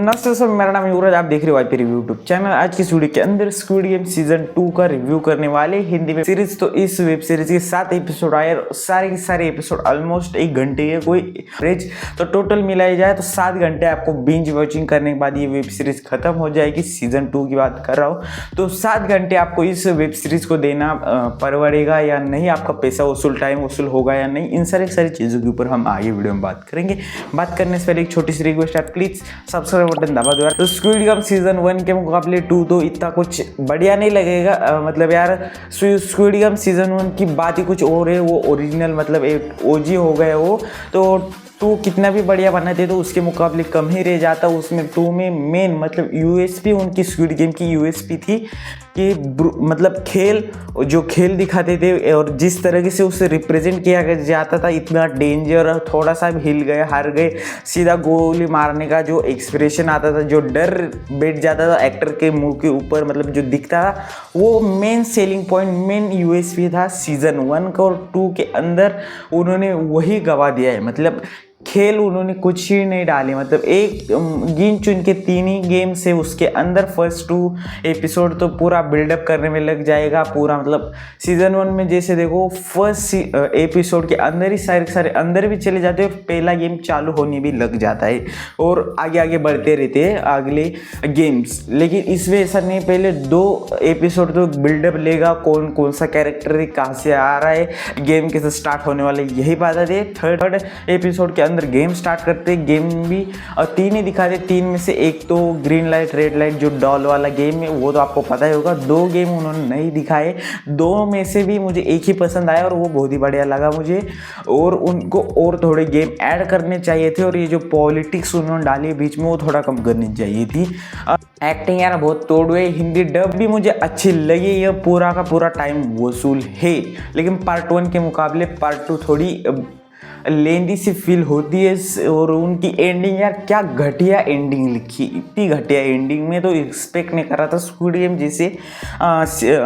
नमस्ते सब, मेरा नाम यूरज, आप देख रहे हो वाईपी रिव्यू यूट्यूब चैनल। आज की इस वीडियो के अंदर स्क्विड गेम सीजन 2 का रिव्यू करने वाले हिंदी में सीरीज। तो इस वेब सीरीज के 7 एपिसोड आए और सारे के सारे एपिसोड ऑलमोस्ट 1 घंटे के कोई एवरेज, तो टोटल मिलाया जाए तो 7 घंटे आपको बिंज वॉचिंग करने के बाद ये वेब सीरीज खत्म हो जाएगी। सीजन 2 की बात कर रहा हूँ, तो 7 घंटे आपको इस वेब सीरीज को देना परवड़ेगा या नहीं, आपका पैसा वसूल, टाइम वसूल होगा या नहीं, इन सारी चीज़ों के ऊपर हम आगे वीडियो में बात करेंगे। बात करने से पहले एक छोटी सी रिक्वेस्ट है, प्लीज सब्सक्राइब बटन दबा दो यार। तो स्क्विड गेम सीजन 1 के मुकाबले 2 तो इतना कुछ बढ़िया नहीं लगेगा। मतलब यार स्क्विड गेम सीजन 1 की बात ही कुछ और है, वो ओरिजिनल मतलब एक ओजी हो गए वो। तो 2 कितना भी बढ़िया बनाते तो उसके मुकाबले कम ही रह जाता। उसमें 2 में मेन मतलब यूएसपी, उनकी स्क्विड गेम की यूएसपी थी कि मतलब जो खेल दिखाते थे और जिस तरीके से उसे रिप्रेजेंट किया जाता था, इतना डेंजर, थोड़ा सा भी हिल गए, हार गए, सीधा गोली मारने का जो एक्सप्रेशन आता था, जो डर बैठ जाता था एक्टर के मुंह के ऊपर, मतलब जो दिखता था, वो main selling point, main USP था सीजन 1 का। और 2 के अंदर उन्होंने वही गवा दिया है। मतलब खेल उन्होंने कुछ ही नहीं डाले, मतलब एक गिन चुन के 3 ही गेम से उसके अंदर फर्स्ट 2 एपिसोड तो पूरा बिल्डअप करने में लग जाएगा पूरा। मतलब सीजन 1 में जैसे देखो फर्स्ट एपिसोड के अंदर ही सारे अंदर भी चले जाते हैं और पहला गेम चालू होने भी लग जाता है और आगे बढ़ते रहते हैं अगले गेम्स। लेकिन इसमें ऐसा नहीं, पहले 2 एपिसोड तो बिल्डअप लेगा, कौन सा कैरेक्टर कहाँ से आ रहा है, गेम कैसे स्टार्ट होने वाले, यही बात है। थर्ड एपिसोड के अंदर गेम स्टार्ट करते, गेम भी 3 ही दिखाते। 3 में से एक तो ग्रीन लाइट रेड लाइट जो डॉल वाला गेम है, वो तो आपको पता ही होगा। 2 गेम उन्होंने नहीं दिखाए, 2 में से भी मुझे एक ही पसंद आया और वो बहुत ही बढ़िया लगा मुझे। और उनको और थोड़े गेम ऐड करने चाहिए थे और ये जो पॉलिटिक्स उन्होंने डाली बीच में, वो थोड़ा कम करनी चाहिए थी। एक्टिंग यार बहुत तोड़ हुए, हिंदी डब भी मुझे अच्छी लगी, ये पूरा का पूरा टाइम वसूल है। लेकिन पार्ट 1 के मुकाबले पार्ट 2 थोड़ी लेंदी सी फील होती है। और उनकी एंडिंग यार, क्या घटिया एंडिंग लिखी, इतनी घटिया एंडिंग में तो एक्सपेक्ट नहीं कर रहा था स्क्विड गेम जैसे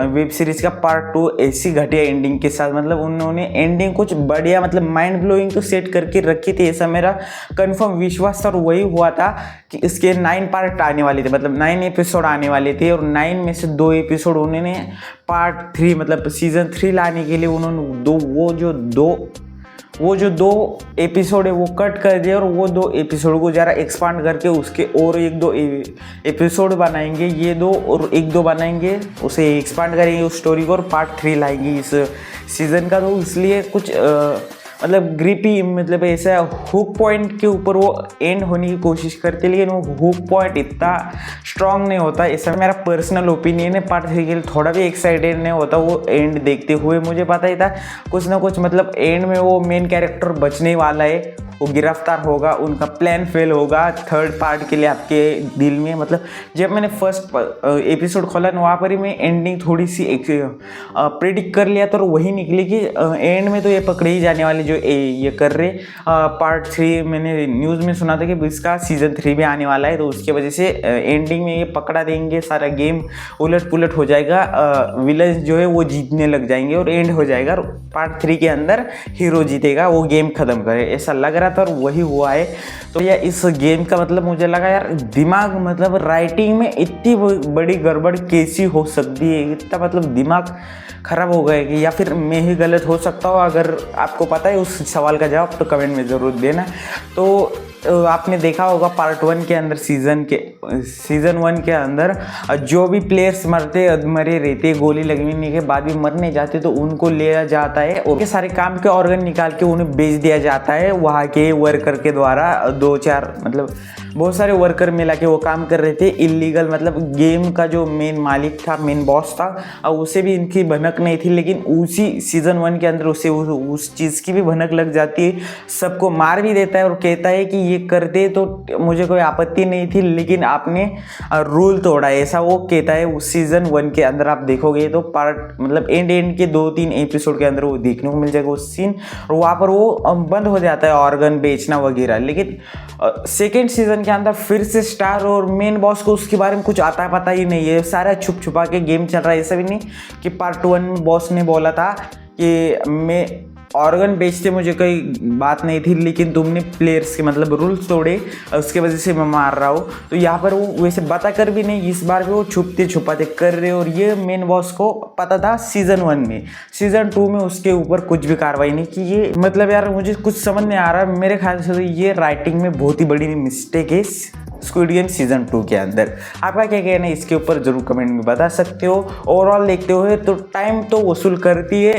वेब सीरीज का पार्ट 2 ऐसी घटिया एंडिंग के साथ। मतलब उन्होंने एंडिंग कुछ बढ़िया, मतलब माइंड ब्लोइंग तो सेट करके रखी थी, ऐसा मेरा कंफर्म विश्वास था। और वही हुआ था कि इसके 9 पार्ट आने वाले थे, मतलब 9 एपिसोड आने वाले थे और 9 में से 2 एपिसोड उन्होंने पार्ट 3 मतलब सीजन 3 लाने के लिए उन्होंने वो जो 2 एपिसोड है वो कट कर दिया और वो 2 एपिसोड को ज़रा एक्सपांड करके उसके और 1-2 एपिसोड बनाएंगे, ये 2 और 1-2 बनाएंगे, उसे एक्सपांड करेंगे उस स्टोरी को और पार्ट 3 लाएंगे इस सीज़न का। तो इसलिए कुछ मतलब ग्रिपी, मतलब ऐसा हुक पॉइंट के ऊपर वो एंड होने की कोशिश करते, लेकिन वो हुक पॉइंट इतना स्ट्रांग नहीं होता, ऐसा मेरा पर्सनल ओपिनियन है। पार्ट 3 के लिए थोड़ा भी एक्साइटेड नहीं होता वो एंड देखते हुए। मुझे पता ही था कुछ ना कुछ, मतलब एंड में वो मेन कैरेक्टर बचने वाला है, वो गिरफ्तार होगा, उनका प्लान फेल होगा थर्ड पार्ट के लिए आपके दिल में। मतलब जब मैंने फर्स्ट एपिसोड खोला ना, वहाँ पर ही मैं एंडिंग थोड़ी सी प्रेडिक्ट कर लिया, तो वही निकली कि एंड में तो ये पकड़े ही जाने वाले जो ये कर रहे। पार्ट 3 मैंने न्यूज़ में सुना था कि इसका सीजन 3 भी आने वाला है, तो उसकी वजह से एंडिंग में ये पकड़ा देंगे, सारा गेम उलट पुलट हो जाएगा, विलन जो है वो जीतने लग जाएंगे और एंड हो जाएगा। पार्ट 3 के अंदर हीरो जीतेगा, वो गेम खत्म करे, ऐसा लग रहा था और वही हुआ है। तो यार इस गेम का मतलब मुझे लगा यार दिमाग, मतलब राइटिंग में इतनी बड़ी गड़बड़ कैसी हो सकती है, इतना मतलब दिमाग खराब हो गया कि, या फिर मैं ही गलत हो सकता हूँ। अगर आपको पता है उस सवाल का जवाब तो कमेंट में ज़रूर देना। तो आपने देखा होगा पार्ट 1 के अंदर, सीजन 1 के अंदर जो भी प्लेयर्स मरे रहते, गोली लगने के बाद भी मरने जाते, तो उनको लिया जाता है और सारे काम के ऑर्गन निकाल के उन्हें बेच दिया जाता है वहाँ के वर्कर के द्वारा। 2-4 मतलब बहुत सारे वर्कर मिला के वो काम कर रहे थे इलीगल। मतलब गेम का जो मेन मालिक था, मेन बॉस था, और उसे भी इनकी भनक नहीं थी, लेकिन उसी सीजन 1 के अंदर उसे उस चीज़ की भी भनक लग जाती है, सबको मार भी देता है और कहता है कि ये कर दे तो मुझे कोई आपत्ति नहीं थी, लेकिन आपने रूल तोड़ा, ऐसा वो कहता है उस सीजन 1 के अंदर। आप देखोगे तो पार्ट मतलब एंड के 2-3 एपिसोड के अंदर वो देखने को मिल जाएगा उस सीन, और वहाँ पर वो बंद हो जाता है ऑर्गन बेचना वगैरह। लेकिन सेकेंड सीजन के अंदर फिर से स्टार और मेन बॉस को उसके बारे में कुछ आता पता ही नहीं है, सारा छुप छुपा के गेम चल रहा है। ऐसा भी नहीं कि पार्ट 1 में बॉस ने बोला था कि मैं ऑर्गन बेचते मुझे कोई बात नहीं थी, लेकिन तुमने प्लेयर्स के मतलब रूल्स तोड़े, उसके वजह से मैं मार रहा हूँ। तो यहाँ पर वो वैसे बता कर भी नहीं, इस बार भी वो छुपते छुपाते कर रहे, और ये मेन बॉस को पता था सीजन 1 में। सीजन 2 में उसके ऊपर कुछ भी कार्रवाई नहीं की। ये मतलब यार मुझे कुछ समझ नहीं आ रहा, मेरे ख्याल से तो ये राइटिंग में बहुत ही बड़ी मिस्टेक है स्क्विड गेम सीजन 2 के अंदर। आपका क्या कहना है इसके ऊपर जरूर कमेंट में बता सकते हो। ओवरऑल देखते हुए तो टाइम तो वसूल करती है,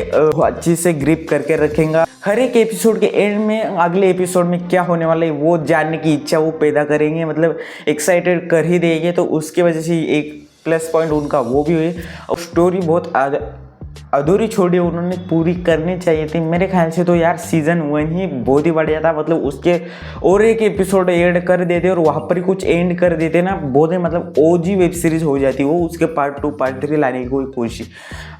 अच्छी से ग्रिप करके रखेगा। हर एक एपिसोड के एंड में अगले एपिसोड में क्या होने वाला है वो जानने की इच्छा वो पैदा करेंगे, मतलब एक्साइटेड कर ही देंगे। तो उसकी वजह से एक प्लस पॉइंट उनका वो भी हुई, और स्टोरी बहुत अधूरी छोड़ी उन्होंने, पूरी करनी चाहिए थी। मेरे ख्याल से तो यार सीजन 1 ही बहुत ही बढ़िया था, मतलब उसके और एक एपिसोड ऐड कर देते और वहाँ पर ही कुछ एंड कर देते ना, बहुत ही मतलब ओजी वेब सीरीज हो जाती वो। उसके पार्ट 2 पार्ट 3 लाने की कोई कोशिश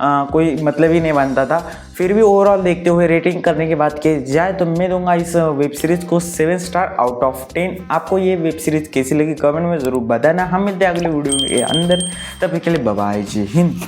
कोई मतलब ही नहीं बनता था। फिर भी ओवरऑल देखते हुए रेटिंग करने की बात की जाए तो मैं दूंगा इस वेब सीरीज को 7 स्टार आउट ऑफ 10। आपको ये वेब सीरीज कैसी लगी कमेंट में ज़रूर बताना। हम मिलते हैं अगले वीडियो के अंदर, तब तक के लिए बाय बाय, जय हिंद।